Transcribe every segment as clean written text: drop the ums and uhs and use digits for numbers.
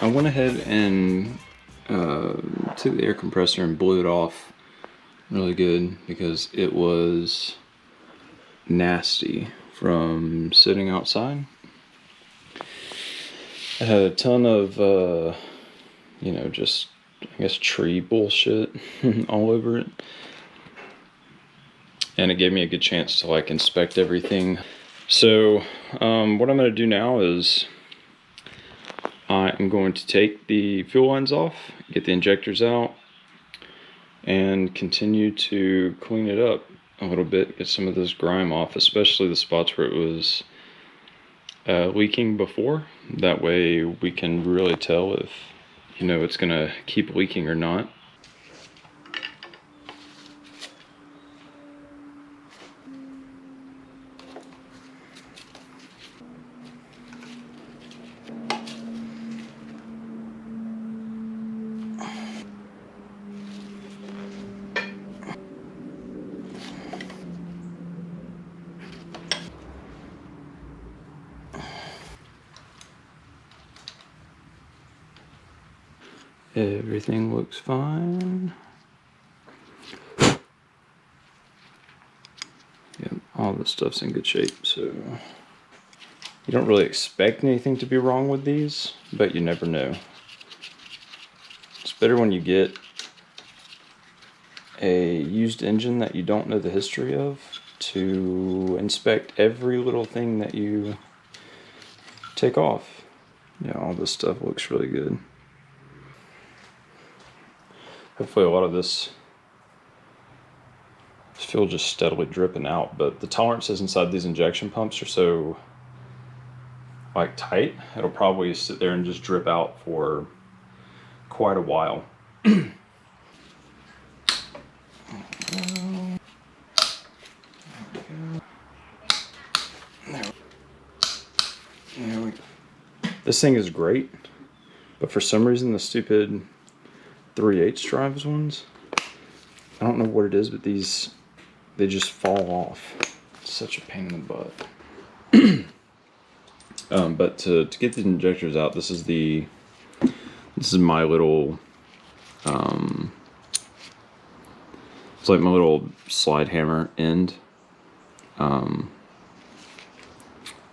I went ahead and took the air compressor and blew it off really good because it was nasty from sitting outside. It had a ton of, you know, just, I guess, tree bullshit all over it. And it gave me a good chance to like inspect everything. So what I'm going to do now is I'm going to take the fuel lines off, get the injectors out, and continue to clean it up a little bit, get some of this grime off, especially the spots where it was leaking before. That way we can really tell if, you know, it's gonna keep leaking or not. Everything looks fine. Yep, all this stuff's in good shape, so you don't really expect anything to be wrong with these, but you never know. It's better when you get a used engine that you don't know the history of to inspect every little thing that you take off. Yeah, all this stuff looks really good. Hopefully a lot of this fuel just steadily dripping out, but the tolerances inside these injection pumps are so like tight, it'll probably sit there and just drip out for quite a while. This thing is great, but for some reason the stupid 3/8 drives ones, I don't know what it is, but these, they just fall off. It's such a pain in the butt. But to get the injectors out, this is my little, it's like my little slide hammer end.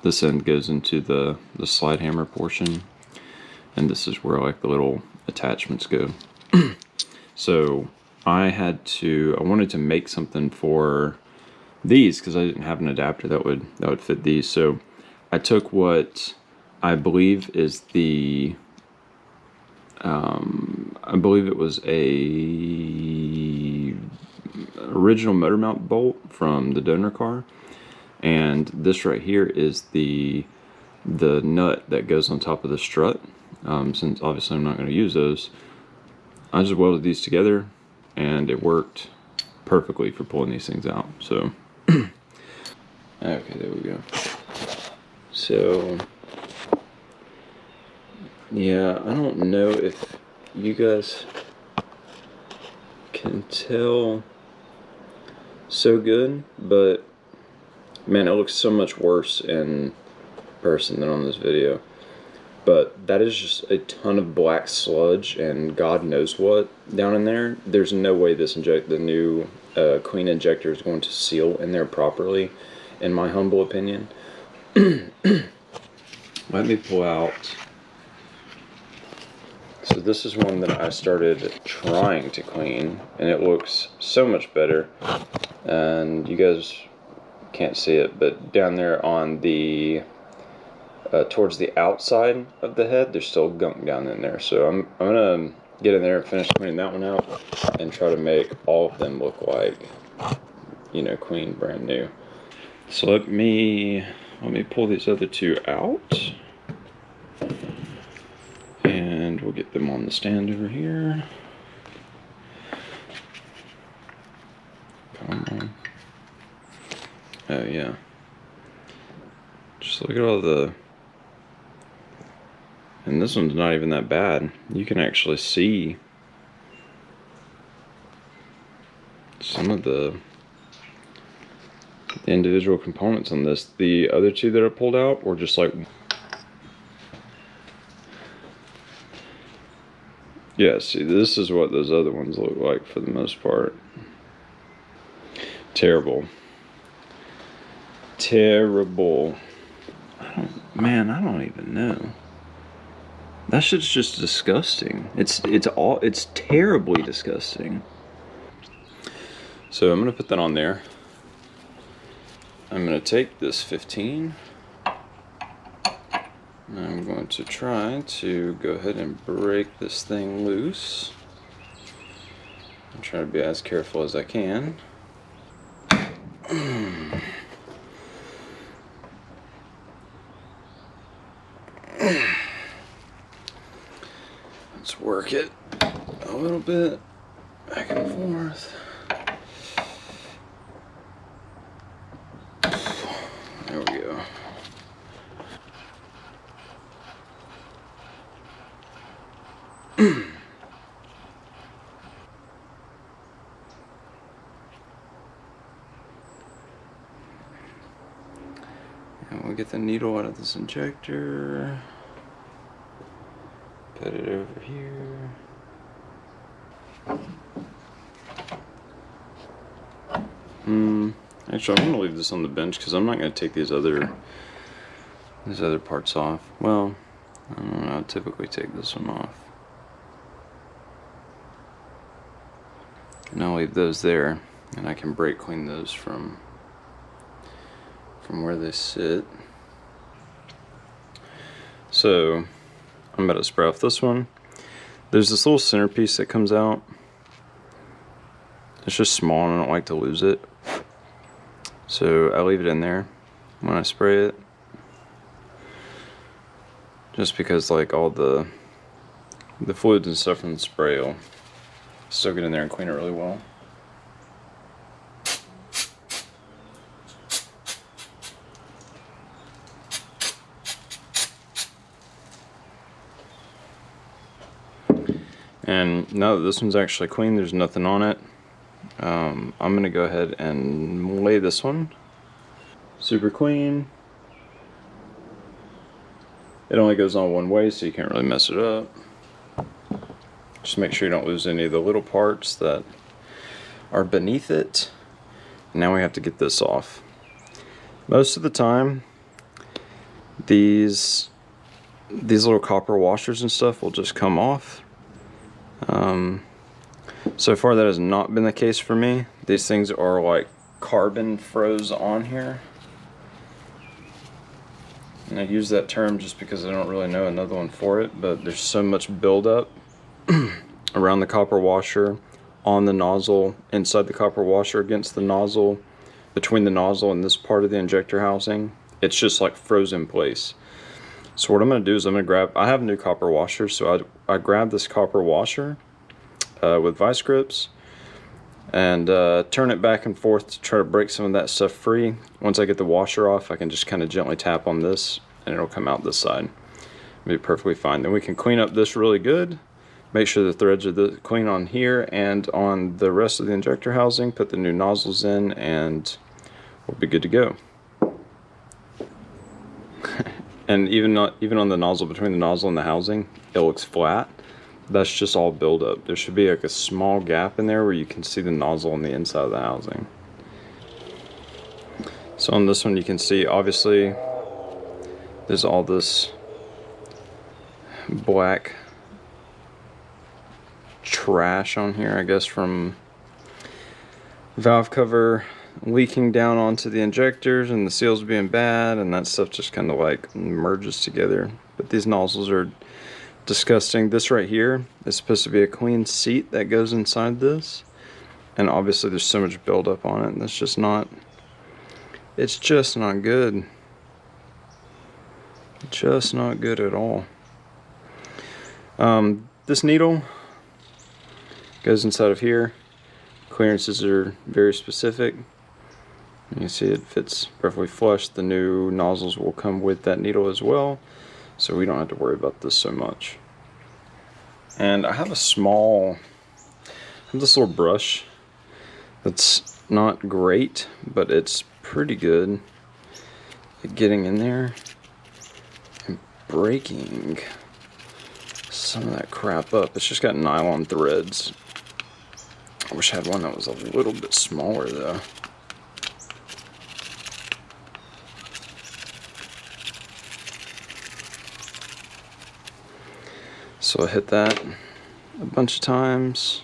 This end goes into the slide hammer portion, and this is where like the little attachments go. So I wanted to make something for these because I didn't have an adapter that would fit these. So I took what I believe is the I believe it was a original motor mount bolt from the donor car, and this right here is the nut that goes on top of the strut. Since obviously I'm not going to use those, I just welded these together and it worked perfectly for pulling these things out. So okay, there we go. So yeah, I don't know if you guys can tell so good, but man, it looks so much worse in person than on this video. But that is just a ton of black sludge and God knows what down in there. There's no way the new clean injector is going to seal in there properly, in my humble opinion. Let me pull out. So this is one that I started trying to clean, and it looks so much better. And you guys can't see it, but down there on the towards the outside of the head, there's still gunk down in there. So I'm gonna get in there and finish cleaning that one out and try to make all of them look like, you know, clean, brand new. So let me pull these other two out, and we'll get them on the stand over here. Come on. Oh yeah. Just look at all the, and this one's not even that bad. You can actually see some of the individual components on this. The other two that are pulled out were just like, Yeah, see, this is what those other ones look like for the most part. Terrible. Terrible. Man, I don't even know. That shit's just disgusting. It's terribly disgusting. So I'm gonna put that on there. I'm gonna take this 15. And I'm going to try to go ahead and break this thing loose. I'm trying to be as careful as I can. Let's work it a little bit back and forth. There we go. And we'll get the needle out of this injector. Put it over here. Actually, I'm gonna leave this on the bench because I'm not gonna take these other parts off. Well, I don't know. I typically take this one off, and I'll leave those there, and I can brake clean those from where they sit. So I'm about to spray off this one. There's this little centerpiece that comes out. It's just small and I don't like to lose it. So I leave it in there when I spray it. Just because like all the fluids and stuff from the spray will still get in there and clean it really well. And now that this one's actually clean, there's nothing on it. I'm gonna go ahead and lay this one. Super clean. It only goes on one way, so you can't really mess it up. Just make sure you don't lose any of the little parts that are beneath it. Now we have to get this off. Most of the time, these little copper washers and stuff will just come off. So far that has not been the case for me. These things are like carbon froze on here. And I use that term just because I don't really know another one for it, but there's so much buildup around the copper washer, on the nozzle, inside the copper washer, against the nozzle, between the nozzle and this part of the injector housing. It's just like frozen in place. So what I'm going to do is I'm going to grab, I have new copper washers, so I grab this copper washer with vice grips and turn it back and forth to try to break some of that stuff free. Once I get the washer off, I can just kind of gently tap on this and it'll come out this side. It'll be perfectly fine. Then we can clean up this really good, make sure the threads are clean on here and on the rest of the injector housing, put the new nozzles in, and we'll be good to go. And even on the nozzle, between the nozzle and the housing, it looks flat. That's just all buildup. There should be like a small gap in there where you can see the nozzle on the inside of the housing. So on this one you can see, obviously, there's all this black trash on here, I guess, from valve cover leaking down onto the injectors and the seals being bad, and that stuff just kind of like merges together. But these nozzles are disgusting. This right here is supposed to be a clean seat that goes inside this, and obviously there's so much buildup on it, and that's just not, it's just not good. Just not good at all. This needle goes inside of here. Clearances are very specific. You can see it fits perfectly flush. The new nozzles will come with that needle as well, so we don't have to worry about this so much. And I have this little brush that's not great, but it's pretty good at getting in there and breaking some of that crap up. It's just got nylon threads. I wish I had one that was a little bit smaller though. So I hit that a bunch of times.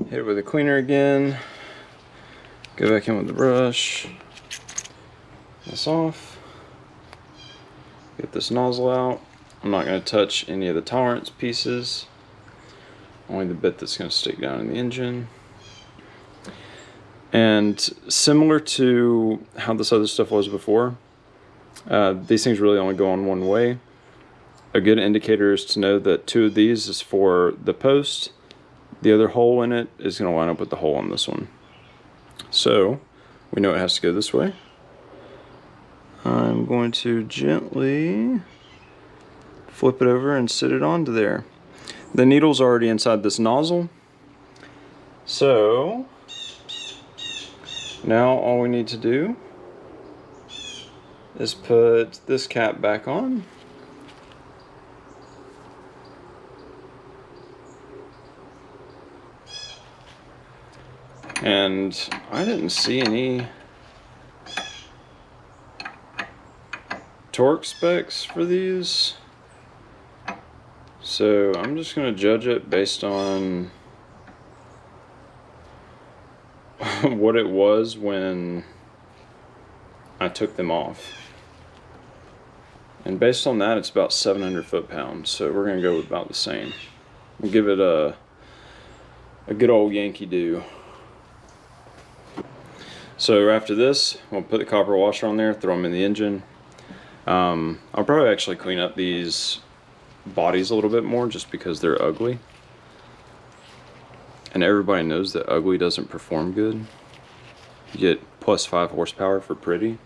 Hit it with a cleaner again. Go back in with the brush. This off. Get this nozzle out. I'm not going to touch any of the tolerance pieces. Only the bit that's going to stick down in the engine. And similar to how this other stuff was before, these things really only go on one way. A good indicator is to know that 2 of these is for the post. The other hole in it is going to line up with the hole on this one. So we know it has to go this way. I'm going to gently flip it over and sit it onto there. The needle's already inside this nozzle. So now all we need to do is put this cap back on. And I didn't see any torque specs for these, so I'm just going to judge it based on what it was when I took them off. And based on that, it's about 700 foot-pounds, so we're going to go with about the same. We'll give it a good old Yankee do. So after this, we'll put the copper washer on there, throw them in the engine. I'll probably actually clean up these bodies a little bit more just because they're ugly. And everybody knows that ugly doesn't perform good. You get +5 horsepower for pretty.